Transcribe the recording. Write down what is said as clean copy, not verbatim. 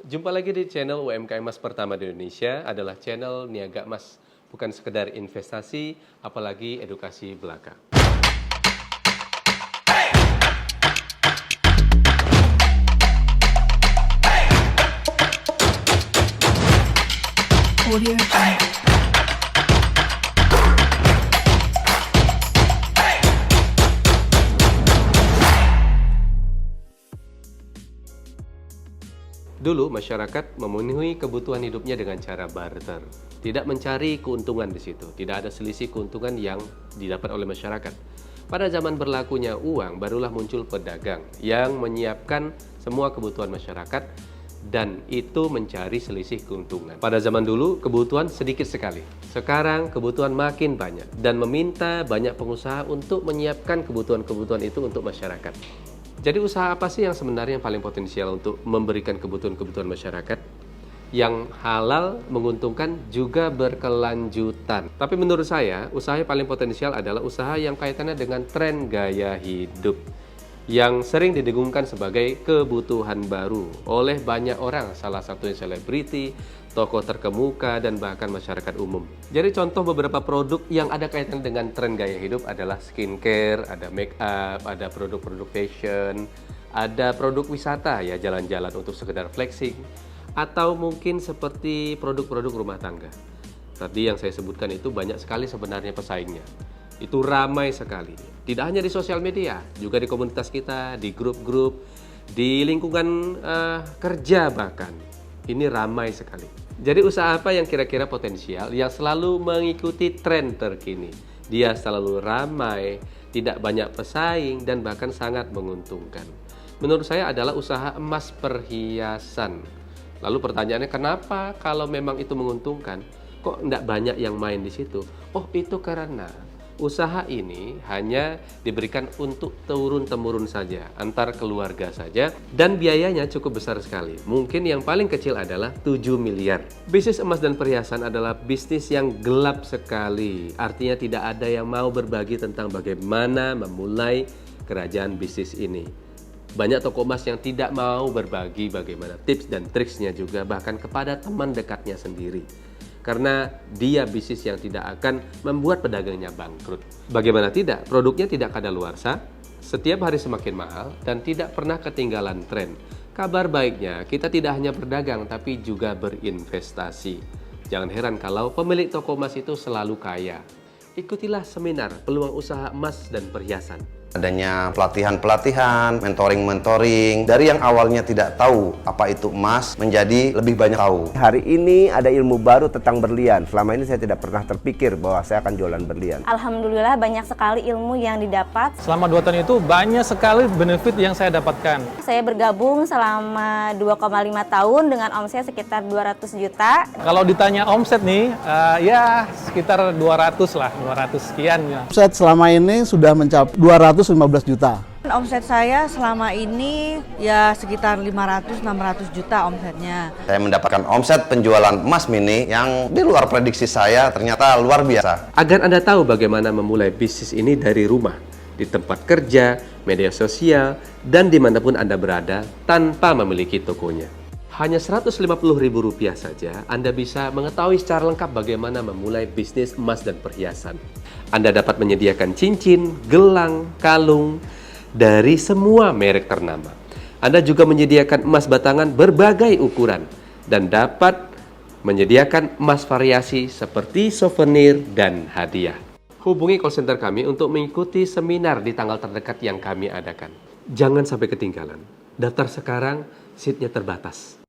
Jumpa lagi di channel UMKM Emas pertama di Indonesia, adalah channel Niaga Emas. Bukan sekedar investasi, apalagi edukasi belaka. Audio Jungle. Dulu masyarakat memenuhi kebutuhan hidupnya dengan cara barter. Tidak mencari keuntungan di situ, tidak ada selisih keuntungan yang didapat oleh masyarakat. Pada zaman berlakunya uang, barulah muncul pedagang yang menyiapkan semua kebutuhan masyarakat dan itu mencari selisih keuntungan. Pada zaman dulu, kebutuhan sedikit sekali. Sekarang, kebutuhan makin banyak dan meminta banyak pengusaha untuk menyiapkan kebutuhan-kebutuhan itu untuk masyarakat. Jadi usaha apa sih yang sebenarnya yang paling potensial untuk memberikan kebutuhan-kebutuhan masyarakat? Yang halal, menguntungkan, juga berkelanjutan. Tapi menurut saya, usaha yang paling potensial adalah usaha yang kaitannya dengan tren gaya hidup yang sering didengungkan sebagai kebutuhan baru oleh banyak orang, salah satunya selebriti, tokoh terkemuka, dan bahkan masyarakat umum. Jadi contoh beberapa produk yang ada kaitan dengan tren gaya hidup adalah skincare, ada make up, ada produk-produk fashion, ada produk wisata ya, jalan-jalan untuk sekedar flexing, atau mungkin seperti produk-produk rumah tangga. Tadi yang saya sebutkan itu banyak sekali sebenarnya pesaingnya. Itu ramai sekali. Tidak hanya di sosial media, juga di komunitas kita, di grup-grup, di lingkungan kerja bahkan. Ini ramai sekali. Jadi usaha apa yang kira-kira potensial, yang selalu mengikuti tren terkini? Dia selalu ramai, tidak banyak pesaing, dan bahkan sangat menguntungkan. Menurut saya adalah usaha emas perhiasan. Lalu pertanyaannya, kenapa kalau memang itu menguntungkan, kok tidak banyak yang main di situ? Oh, itu karena usaha ini hanya diberikan untuk turun-temurun saja, antar keluarga saja, dan biayanya cukup besar sekali. Mungkin yang paling kecil adalah 7 miliar. Bisnis emas dan perhiasan adalah bisnis yang gelap sekali. Artinya tidak ada yang mau berbagi tentang bagaimana memulai kerajaan bisnis ini. Banyak toko emas yang tidak mau berbagi bagaimana tips dan triksnya juga, bahkan kepada teman dekatnya sendiri. Karena dia bisnis yang tidak akan membuat pedagangnya bangkrut. Bagaimana tidak? Produknya tidak kadaluarsa, setiap hari semakin mahal, dan tidak pernah ketinggalan tren. Kabar baiknya, kita tidak hanya berdagang, tapi juga berinvestasi. Jangan heran kalau pemilik toko emas itu selalu kaya. Ikutilah seminar peluang usaha emas dan perhiasan. Adanya pelatihan-pelatihan, mentoring-mentoring, dari yang awalnya tidak tahu apa itu emas menjadi lebih banyak tahu. Hari ini ada ilmu baru tentang berlian. Selama ini saya tidak pernah terpikir bahwa saya akan jualan berlian. Alhamdulillah banyak sekali ilmu yang didapat. Selama 2 tahun itu banyak sekali benefit yang saya dapatkan. Saya bergabung selama 2,5 tahun dengan omset sekitar 200 juta. Kalau ditanya omset nih, ya sekitar 200 lah, 200 sekian. Ya. Omset selama ini sudah mencapai 215 juta. Omset saya selama ini ya sekitar 500-600 juta omsetnya. Saya mendapatkan omset penjualan emas mini yang di luar prediksi saya, ternyata luar biasa. Agar Anda tahu bagaimana memulai bisnis ini dari rumah, di tempat kerja, media sosial, dan dimanapun Anda berada tanpa memiliki tokonya. Hanya Rp150.000 saja, Anda bisa mengetahui secara lengkap bagaimana memulai bisnis emas dan perhiasan. Anda dapat menyediakan cincin, gelang, kalung dari semua merek ternama. Anda juga menyediakan emas batangan berbagai ukuran dan dapat menyediakan emas variasi seperti souvenir dan hadiah. Hubungi call center kami untuk mengikuti seminar di tanggal terdekat yang kami adakan. Jangan sampai ketinggalan. Daftar sekarang, seatnya terbatas.